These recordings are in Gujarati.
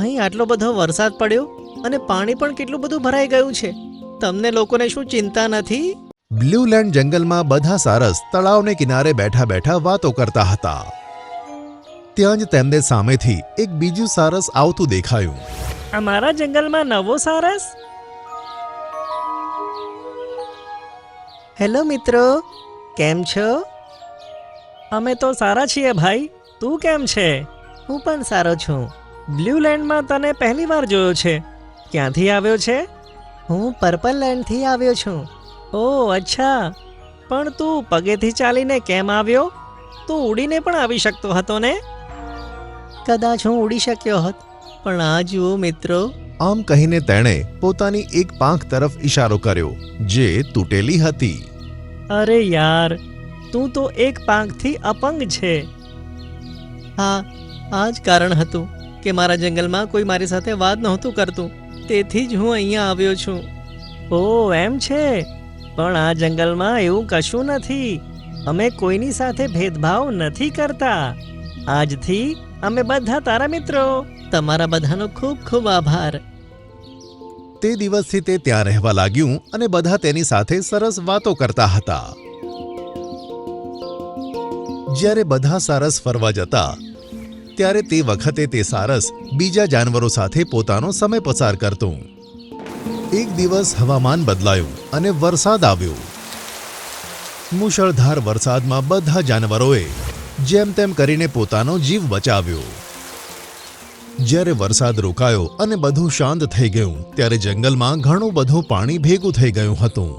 અહીં આટલો બધો વરસાદ પડ્યો અને પાણી પણ કેટલું બધું ભરાઈ ગયું છે. તમને લોકોને શું ચિંતા નથી? બ્લૂલેન્ડ જંગલમાં બધા સારસ તળાવને કિનારે બેઠા બેઠા વાતો કરતા હતા. ત્યાં જ તેમને સામેથી એક બીજું સારસ આવતું દેખાયું. અમારા જંગલમાં નવો સારસ. હેલો મિત્રો, કેમ છો? અમે તો સારા છીએ ભાઈ. તું કેમ છે? હું પણ સારો છું. બ્લૂલેન્ડમાં તને પહેલી વાર જોયો છે. ક્યાંથી આવ્યો છે? હું પર્પલ લેન્ડથી આવ્યો છું. ઓહ અચ્છા, પણ તું પગેથી ચાલીને કેમ આવ્યો? તું ઉડીને પણ આવી શકતો હતો ને? કદાચ હું ઉડી શક્યો હોત, પણ આ જુઓ મિત્રો. આમ કહીને તેણે પોતાની એક પાંખ તરફ ઇશારો કર્યો જે તૂટેલી હતી. અરે યાર, તું તો એક પાંખથી અપંગ છે. હા, આ જ કારણ હતું કે મારા જંગલમાં કોઈ મારી સાથે વાત નહોતું કરતું, તેથી જ હું અહીંયા આવ્યો છું. ઓહ એમ છે, પણ આ જંગલમાં એવું કશું નથી. અમે કોઈની સાથે ભેદભાવ નથી કરતા. આજથી અમે બધા તારા મિત્રો. તમારા બધાનો ખૂબ ખૂબ આભાર. તે દિવસથી તે ત્યાં રહેવા લાગ્યું અને બધા તેની સાથે સરસ વાતો કરતા હતા. જ્યારે બધા સારસ ફરવા જતા ત્યારે તે વખતે તે સારસ બીજા જાનવરો સાથે પોતાનો સમય પસાર કરતું. એક દિવસ હવામાન બદલાયું અને વરસાદ આવ્યો. મુશળધાર વરસાદમાં બધા જાનવરોએ જેમ તેમ કરીને પોતાનો જીવ બચાવ્યો. જ્યારે વરસાદ રોકાયો અને બધું શાંત થઈ ગયું ત્યારે જંગલમાં ઘણું બધું પાણી ભેગું થઈ ગયું હતું.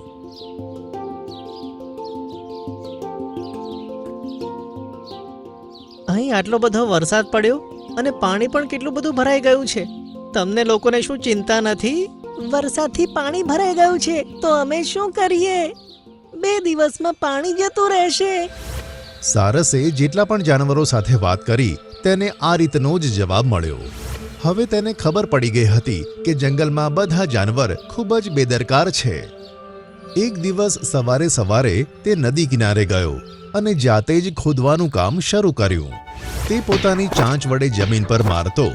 અહીં આટલો બધો વરસાદ પડ્યો અને પાણી પણ કેટલું બધું ભરાઈ ગયું છે. તમને લોકોને શું ચિંતા નથી? વરસાદથી પાણી ભરાઈ ગયું છે તો અમે શું કરીએ? 2 દિવસમાં પાણી જતું રહેશે. સારસે જેટલા પણ જાનવરો સાથે વાત કરી તેને આ રીતનો જ જવાબ મળ્યો. હવે તેને ખબર પડી ગઈ હતી કે જંગલમાં બધા જાનવર ખૂબ જ બેદરકાર છે. એક દિવસ સવારે સવારે તે નદી કિનારે ગયો અને જાતે જ ખોદવાનું કામ શરૂ કર્યું. તે પોતાની ચાંચ વડે જમીન પર મારતો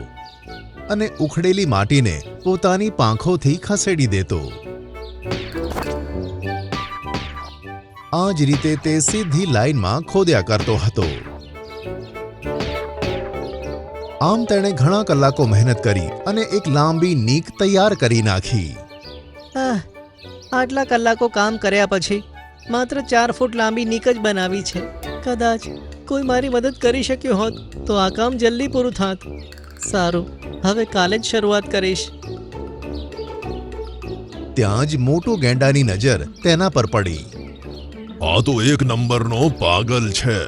અને ઉખડેલી માટીને પોતાની પાંખોથી ખસેડી દેતો. આ જ રીતે તે સીધી લાઈનમાં ખોદ્યા કરતો હતો. આમ તેણે ઘણા કલાકો મહેનત કરી અને એક લાંબી નીક તૈયાર કરી નાખી. આટલા કલાકો કામ કર્યા પછી માત્ર 4 ફૂટ લાંબી નીક જ બનાવી છે. કદાચ કોઈ મારી મદદ કરી શક્યું હોત તો આ કામ જલ્દી પૂરું થાત. સારું, હવે કાલે જ શરૂઆત કરીશ. ત્યાં જ મોટો ગેંડાની નજર તેના પર પડી. આ તો એક નંબરનો પાગલ છે.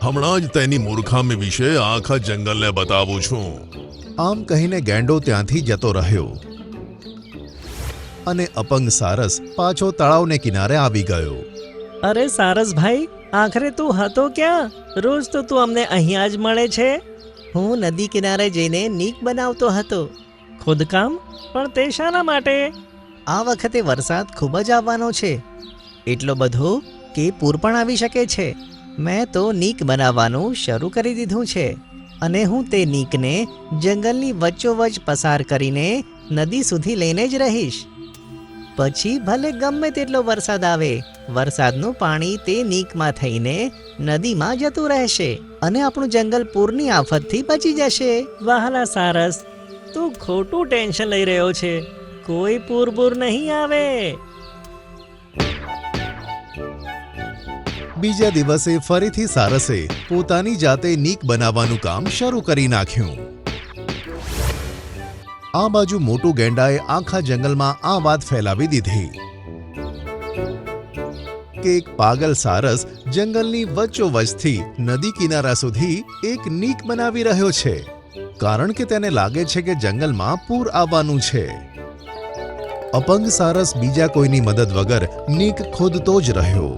હમણાં જ તેની મૂર્ખામી વિશે આખા જંગલને બતાવું છું. આમ કહીને ગેંડો ત્યાંથી જતો રહ્યો અને અપંગ સારસ પાછો તળાવને કિનારે આવી ગયો. અરે સારસ ભાઈ, આખરે તું હતો ક્યાં? રોજ તો તું અમને અહીંયા જ મળે છે. હું નદી કિનારે જઈને નીક બનાવતો હતો. ખોદકામ? પણ તે શાના માટે? આ વખતે વરસાદ ખૂબ જ આવવાનો છે. એટલો બધો કે પૂર પણ આવી શકે છે. મેં તો નીક બનાવવાનું શરૂ કરી દીધું છે અને હું તે નીકને જંગલની વચ્ચોવચ પસાર કરીને નદી સુધી લઈને જ રહીશ. પછી ભલે ગમે તેટલો વરસાદ આવે, વરસાદનું પાણી તે નીકમાં થઈને નદીમાં જતું રહેશે અને આપણું જંગલ પૂરની આફતથી બચી જશે. વહાલા સારસ, તું ખોટું ટેન્શન લઈ રહ્યો છે. કોઈ પૂર નહીં આવે. બીજા દિવસે ફરીથી સારસે પોતાની જાતે નીક બનાવવાનું કામ શરૂ કરી નાખ્યું. આ બાજુ મોટું ગેંડાએ આખા જંગલમાં આ વાત ફેલાવી દીધી કે એક પાગલ સારસ જંગલની વચ્ચોવચથી નદી કિનારા સુધી એક નીક બનાવી રહ્યો છે, કારણ કે તેને લાગે છે કે જંગલમાં પૂર આવવાનું છે. અપંગ સારસ બીજા કોઈની મદદ વગર નીક ખોદતો જ રહ્યો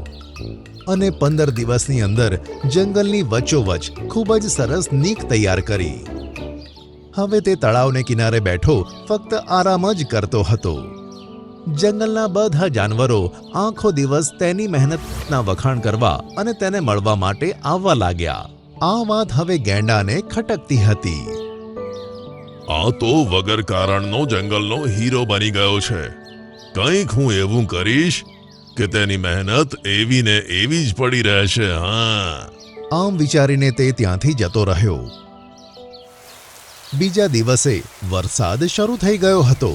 અને 15 દિવસની અંદર જંગલની વચ્ચોવચ ખૂબ જ સરસ નીક તૈયાર કરી. હવે તે તળાવને કિનારે બેઠો ફક્ત આરામ જ કરતો હતો. જંગલના બધા જાનવરો આખો દિવસ તેની મહેનતના વખાણ કરવા અને તેને મળવા માટે આવવા લાગ્યા. આ વાત હવે ગેંડાને ખટકતી હતી. આ તો વગર કારણનો જંગલનો હીરો બની ગયો છે. કંઈક હું એવું કરીશ કે તેની મહેનત એવી ને એવી જ પડી રહેશે. હા, આમ વિચારીને તે ત્યાંથી જતો રહ્યો. બીજા દિવસે વરસાદ શરૂ થઈ ગયો હતો.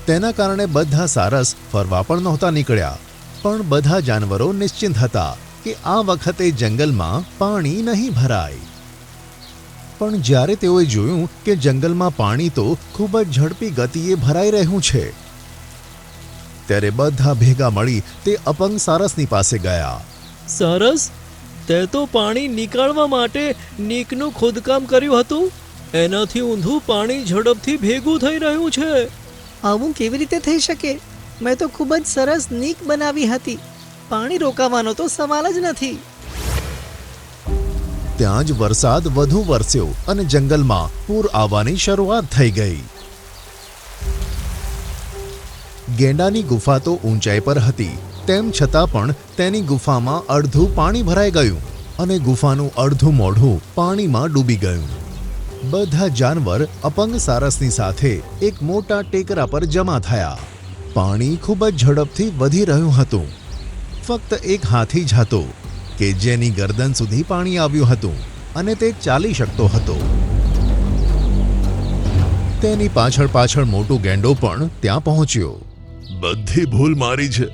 તેના કારણે બધા સારસ ફરવા પણ નહોતા નીકળ્યા. પણ બધા જાનવરો નિશ્ચિંત હતા કે આ વખતે જંગલમાં પાણી નહીં ભરાય. પણ જ્યારે તેઓએ જોયું કે જંગલમાં પાણી તો ખૂબ જ ઝડપી ગતિએ ભરાઈ રહ્યું છે, ત્યારે બધા ભેગા મળી તે અપંગ સારસની પાસે ગયા. સરસ, તે તો પાણી નીકાળવા માટે નીકનું ખોદકામ કર્યું હતું. એનાથી ઊંધું પાણી ઝડપથી ભેગું થઈ રહ્યું છે. આવું કેવી રીતે થઈ શકે? મેં તો ખૂબ જ સરસ નીક બનાવી હતી. પાણી રોકાવાનો તો સવાલ જ નથી. ત્યાં જ વરસાદ વધુ વરસ્યો અને જંગલમાં પૂર આવવાની શરૂઆત થઈ ગઈ. ગેંડાની ગુફા તો ઊંચાઈ પર હતી, તેમ છતાં પણ તેની ગુફામાં અડધું પાણી ભરાઈ ગયું અને ગુફાનું અડધું મોઢું પાણીમાં ડૂબી ગયું. બધા જાનવર અપંગ સારસની સાથે એક મોટા ટેકરા પર જમા થયા. પાણી ખૂબ જ ઝડપથી વધી રહ્યું હતું. ફક્ત એક હાથી જ હતો કે જેની ગરદન સુધી પાણી આવ્યું હતું અને તે ચાલી શકતો હતો. તેની પાછળ પાછળ મોટું ગેંડો પણ ત્યાં પહોંચ્યો. બધી ભૂલ મારી છે.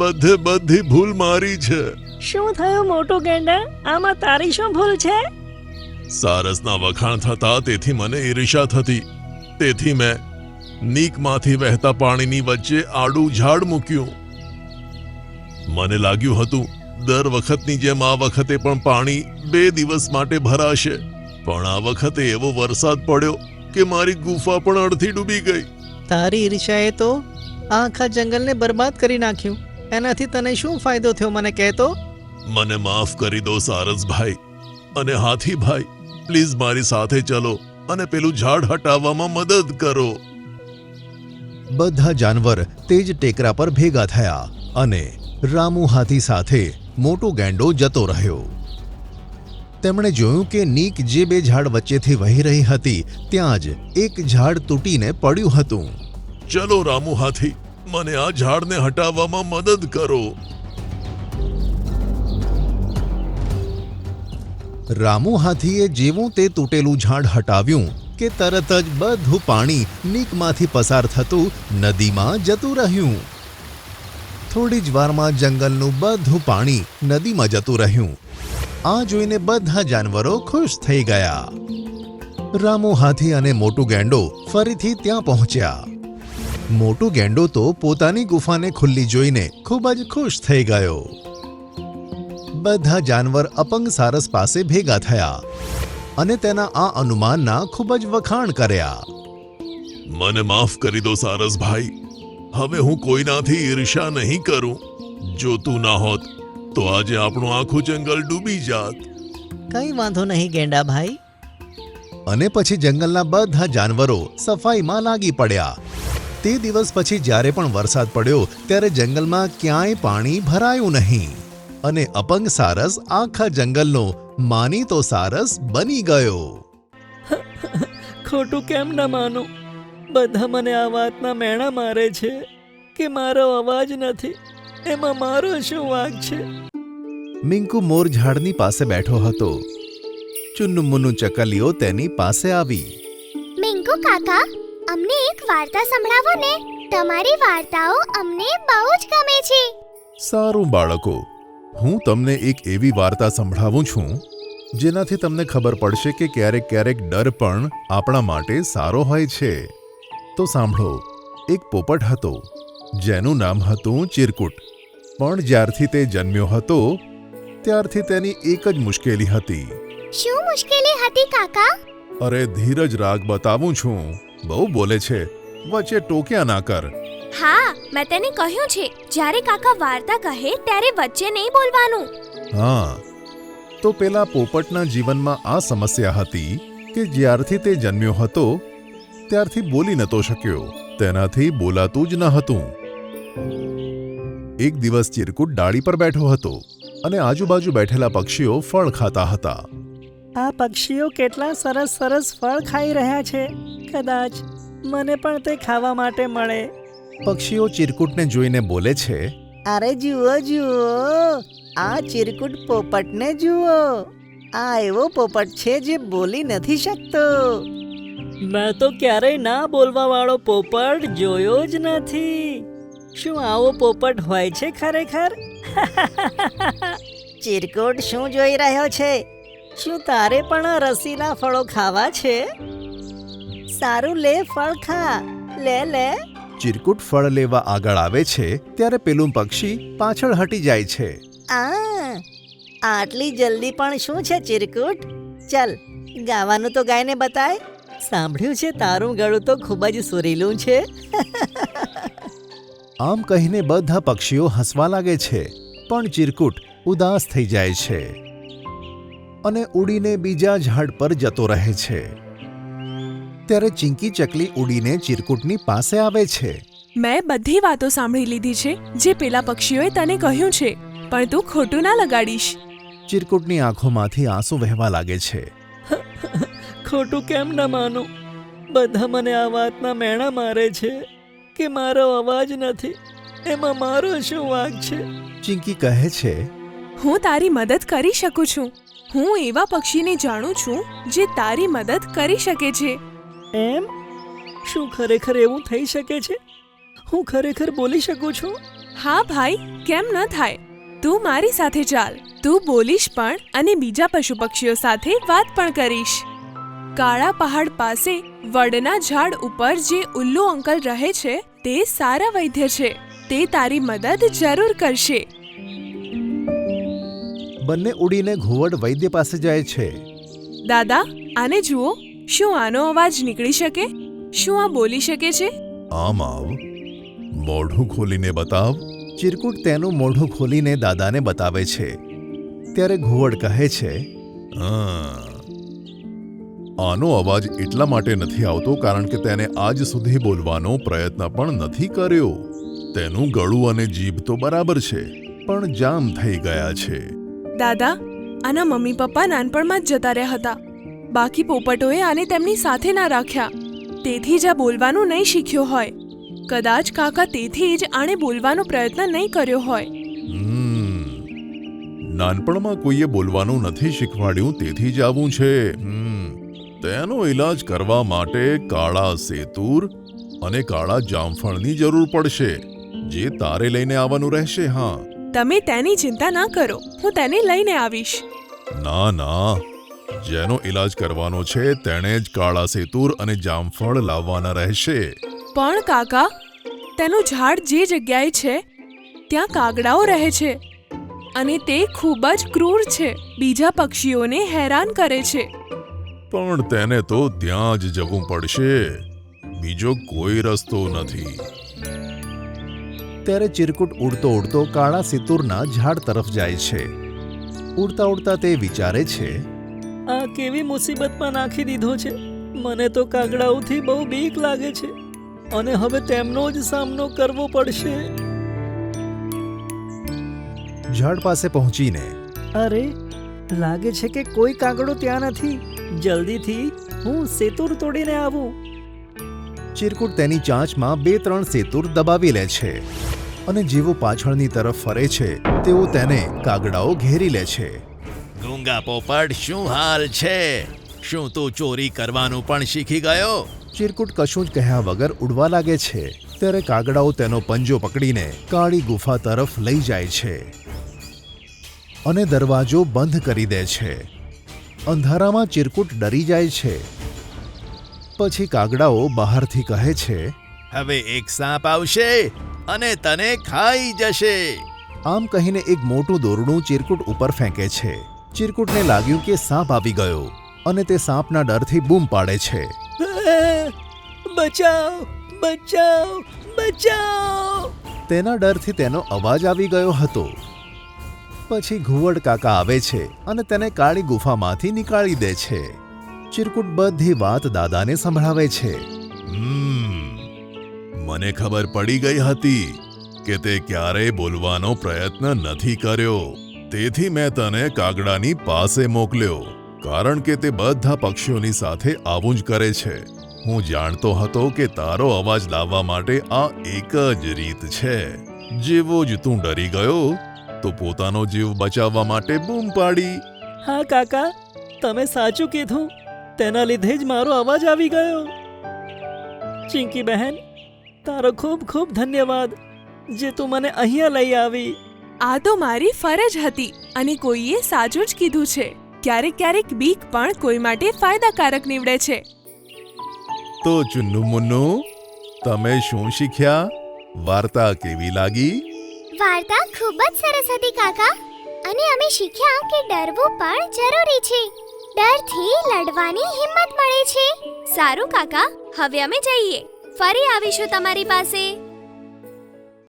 બધી ભૂલ મારી છે. શું થયું મોટો ગેંડા? આમાં તારી શું ભૂલ છે? સારસના વખાણ થતા તેથી મને ઈર્ષ્યા થતી. તેથી મેં નીકમાંથી વહેતા પાણીની વચ્ચે આડું ઝાડ મૂક્યું. મને લાગ્યું હતું દર વખતની જેમ આ વખતે પણ પાણી 2 દિવસ માટે ભરાશે. પણ આ વખતે એવો વરસાદ પડ્યો કે મારી ગુફા પણ અડધી ડૂબી ગઈ. તારી ઈર્ષ્યાએ તો આખા જંગલને બરબાદ કરી નાખ્યું. એનાથી તને શું ફાયદો થયો મને કહેતો? મને માફ કરી દો સારસભાઈ અને હાથીભાઈ. પ્લીઝ મારી સાથે ચલો અને પેલું ઝાડ હટાવવામાં મદદ કરો. બધા જાનવર તે જ ટેકરા પર ભેગા થયા અને રામુ હાથી સાથે મોટો ગેંડો જતો રહ્યો. તેમણે જોયું કે નીક જે 2 ઝાડ વચ્ચેથી વહી રહી હતી ત્યાં જ એક ઝાડ તૂટીને પડ્યું હતું. ચલો રામુ હાથી, મને આ ઝાડને હટાવવામાં મદદ કરો. રામુ હાથીએ જેવું તે તૂટેલું ઝાડ હટાવ્યું કે તરત જ બધું પાણી નીકમાંથી પસાર થતું નદીમાં જતું રહ્યું. થોડી જ વારમાં જંગલનું બધું પાણી નદીમાં જતું રહ્યું. આ જોઈને બધા જાનવરો ખુશ થઈ ગયા. રામુ હાથી અને મોટું ગેંડો ફરીથી ત્યાં પહોંચ્યા. મોટું ગેંડો તો પોતાની ગુફાને ખુલ્લી જોઈને ખૂબ જ ખુશ થઈ ગયો. બધા જાનવર અપંગ સારસ પાસે ભેગા થયા અને તેના આ અનુમાનના ખૂબ જ વખાણ કર્યા. મને માફ કરી દો સારસભાઈ. હવે હું કોઈનાથી ઈર્ષ્યા નહીં કરું. જો તું ના હોત તો આજે આપણું આખું જંગલ ડૂબી જાત. કંઈ વાંધો નહીં ગેંડા ભાઈ. અને પછી જંગલના બધા જાનવરો સફાઈમાં લાગી પડ્યા. તે દિવસ પછી જ્યારે પણ વરસાદ પડ્યો ત્યારે જંગલમાં ક્યાંય પાણી ભરાયું નહીં અને અપંગ સારસ આખા જંગલનો માનીતો સારસ બની ગયો. ખોટું કેમ ન માનું? બધા મને આ વાતના મેણા મારે છે કે મારો અવાજ નથી. એમાં મારો શું વાંક છે? મિંકુ મોર ઝાડની પાસે બેઠો હતો. ચુન્નુમુન્નુ ચકલીઓ તેની પાસે આવી. મિંકુ કાકા, અમને એક વાર્તા સંભળાવો ને. તમારી વાર્તાઓ અમને બહુ જ ગમે છે. સારું બાળકો, હું તમને એક એવી વાર્તા સંભળાવું છું જેનાથી તમને ખબર પડશે કે ક્યારેક ક્યારેક ડર પણ આપણા માટે સારો હોય છે. તો સાંભળો. એક પોપટ હતો જેનું નામ હતું ચિરકુટ. પણ જ્યારથી તે જન્મ્યો હતો ત્યારથી તેની એક જ મુશ્કેલી હતી. શું મુશ્કેલી હતી કાકા? અરે ધીરજ રાગ બતાવું છું. બહુ બોલે છે, વચ્ચે ટોક્યા ના કર. હા, મેં તેને કહ્યું છે જ્યારે કાકા વાર્તા કહે ત્યારે વચ્ચે નહીં બોલવાનું. હા, તો પેલા પોપટના જીવનમાં આ સમસ્યા હતી કે જ્યારથી તે જન્મ્યો હતો ત્યારથી બોલી નતો શક્યો. તેનાથી બોલાતું જ ન હતું. એક દિવસ ચિરકુટ ડાળી પર બેઠો હતો અને આજુબાજુ બેઠેલા પક્ષીઓ ફળ ખાતા હતા. આ પક્ષીઓ કેટલા સરસ સરસ ફળ ખાઈ રહ્યા છે. કદાચ મને પણ તે ખાવા માટે મળે. પક્ષીઓ ચિરકુટને જોઈને બોલે છે, અરે જુઓ જુઓ, આ ચિરકુટ પોપટને જુઓ. આ એવો પોપટ છે જે બોલી નથી શકતો. મેં તો ક્યારેય ના બોલવા વાળો પોપટ જોયો જ નથી. શું આવો પોપટ હોય છે ખરેખર? ચિરકુટ શું જોઈ રહ્યો છે? શું તારે પણ રસીલા ફળો ખાવા છે? સારું, લે ફળ ખા, લે લે. ચિરકુટ ફળ લેવા આગળ આવે છે ત્યારે પેલું પક્ષી પાછળ હટી જાય છે. આટલી જલ્દી પણ શું છે ચિરકુટ? ચલ, ગાવાનું તો ગાઈને બતાય. સાંભળ્યું છે તારું ગળું તો ખૂબ જ સુરીલું છે. આમ કહીને બધા પક્ષીઓ હસવા લાગે છે, પણ ચિરકુટ ઉદાસ થઈ જાય છે અને ઉડીને બીજા ઝાડ પર જતો રહે છે. ત્યારે ચિંકી ચકલી ઉડીને ચિરકુટની પાસે આવે છે. મેં બધી વાતો સાંભળી લીધી છે જે પેલા પક્ષીઓએ તને કહ્યું છે, પણ તું ખોટું ના લગાડીશ. ચિરકુટની આંખોમાંથી આંસુ વહેવા લાગે છે. ખોટું કેમ ન માનું? બધા મને આ વાતના મેણા મારે છે કે મારો અવાજ નથી. એમાં મારો શું વાંક છે? ચિંકી કહે છે, હું તારી મદદ કરી શકું છું. હું એવા પક્ષીને જાણું છું જે તારી મદદ કરી શકે છે. એમ? શું ખરેખર એવું થઈ શકે છે? હું ખરેખર બોલી શકું છું? હા ભાઈ, કેમ ન થાય? તું મારી સાથે ચાલ. તું બોલીશ પણ અને બીજા પશુ પક્ષીઓ સાથે વાત પણ કરીશ. કાળા પહાડ પાસે વડના ઝાડ ઉપર જે ઉલ્લુ અંકલ રહે છે તે સારા વૈદ્ય છે. તે તારી મદદ જરૂર કરશે. બંને ઉડીને ઘુવડ વૈદ્ય પાસે જાય છે. દાદા, આને જુઓ. શું આનો અવાજ નીકળી શકે? શું આ બોલી શકે છે? આમ આવ, મોઢું ખોલીને બતાવ. ચિરકુટ તેનું મોઢું ખોલીને દાદાને બતાવે છે. ત્યારે ઘુવડ કહે છે, આનો અવાજ એટલા માટે નથી આવતો કારણ કે તેને આજ સુધી બોલવાનો પ્રયત્ન પણ નથી કર્યો. તેનું ગળું અને જીભ તો બરાબર છે, પણ જામ થઈ ગયા છે. દાદા, આના મમ્મી પપ્પા નાનપણમાં જ જતા રહ્યા હતા. બાકી પોપટોએ આને તેમની સાથે ના રાખ્યા. તેથી જ આ બોલવાનું નહીં શીખ્યો હોય. કદાચ કાકા તેથી જ આણે બોલવાનો પ્રયત્ન નહીં કર્યો હોય. નાનપણમાં કોઈએ બોલવાનું નથી શીખવાડ્યું, તેથી જ આવું છે. તેનો ઈલાજ કરવા માટે કાળા સેતુર અને કાળા જામફળની જરૂર પડશે, જે તારે લઈને આવવાનું રહેશે. હા, તમે તેની ચિંતા ના કરો, હું તેને લઈને આવીશ. ના ના, જેનો ઈલાજ કરવાનો છે તેણે જ કાળા સેતુર અને જામફળ લાવવાના રહેશે. પણ કાકા, તેનું ઝાડ જે જગ્યાએ છે ત્યાં કાગડાઓ રહે છે અને તે ખૂબ જ ક્રૂર છે. બીજા પક્ષીઓને હેરાન કરે છે. પણ તેને તો ત્યાં જ જવું પડશે, બીજો કોઈ રસ્તો નથી. ત્યારે ચિરકુટ ઉડતો ઉડતો કાળા સિતુરના ઝાડ તરફ જાય છે. ઉડતા ઉડતા તે વિચારે છે, આ કેવી મુસીબતમાં નાખી દીધો છે. મને તો કાગડાઓથી બહુ બીક લાગે છે અને હવે તેમનો જ સામનો કરવો પડશે. ઝાડ પાસે પહોંચીને અરે, લાગે છે કે કોઈ કાગડો ત્યાં નથી. જલ્દીથી હું સેતુર તોડીને આવું. ચિરકુટ તેની ચાંચમાં 2-3 સેતુર દબાવી લે છે અને જેવો પાછળની તરફ ફરે છે તેવો તેને કાગડાઓ ઘેરી લે છે. ગૂંગા પોપટ, શું હાલ છે? શું તું ચોરી કરવાનું પણ શીખી ગયો? ચિરકુટ કશું જ કહ્યા વગર ઉડવા લાગે છે. ત્યારે કાગડાઓ તેનો પંજો પકડીને કાળી ગુફા તરફ લઈ જાય છે અને દરવાજો બંધ કરી દે છે. અંધારામાં ચિરકુટ ડરી જાય છે. પછી કાગડાઓ બહારથી કહે છે, હવે એક સાપ આવશે અને તને ખાઈ જશે. આમ કહીને એક મોટું દોરડું ચિરકુટ ઉપર ફેંકે છે. ચિરકુટને લાગ્યું કે સાપ આવી ગયો અને તે સાપના ડરથી બૂમ પાડે છે. બચાવ, બચાવ, બચાવ! તેના ડરથી તેનો અવાજ આવી ગયો હતો. પછી ઘુવડ કાકા આવે છે અને તેને કાળી ગુફામાંથી નીકાળી દે છે. ચિરકુટ બધી વાત દાદાને સંભળાવે છે. મને ખબર પડી ગઈ હતી કે તે ક્યારેય બોલવાનો પ્રયત્ન નથી કર્યો, તેથી મેં તને કાગડાની પાસે મોકલ્યો. કારણ કે તે બધા પક્ષીઓની સાથે આવું જ કરે છે. હું જાણતો હતો કે તારો અવાજ લાવવા માટે આ એક જ રીત છે. જેવો જ તું ડરી ગયો તો પોતાનો જીવ બચાવવા માટે બૂમ પાડી. હા કાકા, તમે સાચું કીધું. તેના લીધે જ મારો અવાજ આવી ગયો. ચિંકી બહેન, તારો ખૂબ ખૂબ ધન્યવાદ જે તું મને અહીંયા લઈ આવી. આ તો મારી ફરજ હતી અને કોઈએ સાચું જ કીધું છે. ક્યારેક ક્યારેક બીક પણ કોઈ માટે ફાયદાકારક નીવડે છે. તો ચુન્નુ મુન્નુ, તમે શું શીખ્યા? વાર્તા કેવી લાગી? વાર્તા ખૂબ જ સરસ હતી કાકા. અને અમે શીખ્યા કે ડરવું પણ જરૂરી છે. ડરથી લડવાની હિંમત મળે છે. સારું કાકા, હવે અમે જઈએ. ફરી આવીશું તમારી પાસે.